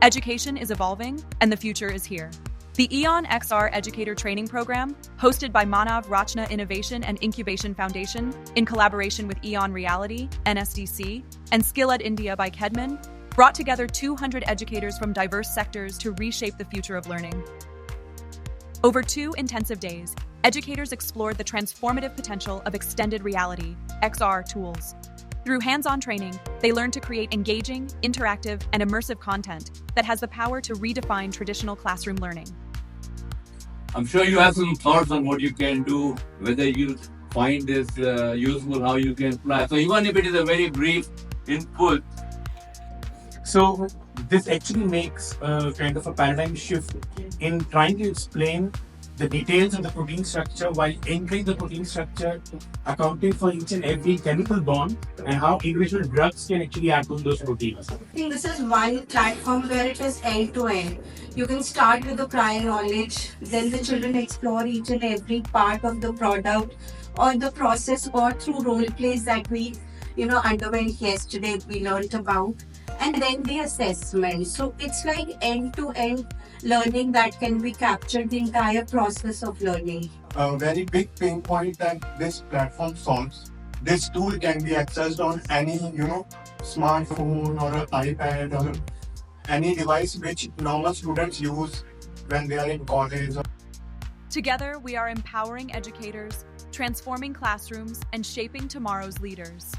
Education is evolving, and the future is here. The EON-XR Educator Training Program, hosted by Manav Rachna Innovation and Incubation Foundation in collaboration with EON Reality, NSDC, and Skill-Ed India by 𝒂𝒐, brought together 200 educators from diverse sectors to reshape the future of learning. Over 2 intensive days, educators explored the transformative potential of extended reality, XR tools. Through hands-on training, they learned to create engaging, interactive, and immersive content that has the power to redefine traditional classroom learning. I'm sure you have some thoughts on what you can do, whether you find this useful, how you can apply. So even if it is a very brief input. So this actually makes a kind of a paradigm shift in trying to explain the details of the protein structure while entering the protein structure, accounting for each and every chemical bond and how individual drugs can actually act on those proteins. I think this is one platform where it is end-to-end. You can start with the prior knowledge, then the children explore each and every part of the product or the process or through role plays that we underwent yesterday, we learned about, and then the assessment. So it's like end-to-end learning that can be captured the entire process of learning. A very big pain point that this platform solves. This tool can be accessed on any smartphone or an iPad or any device which normal students use when they are in college. Together, we are empowering educators, transforming classrooms, and shaping tomorrow's leaders.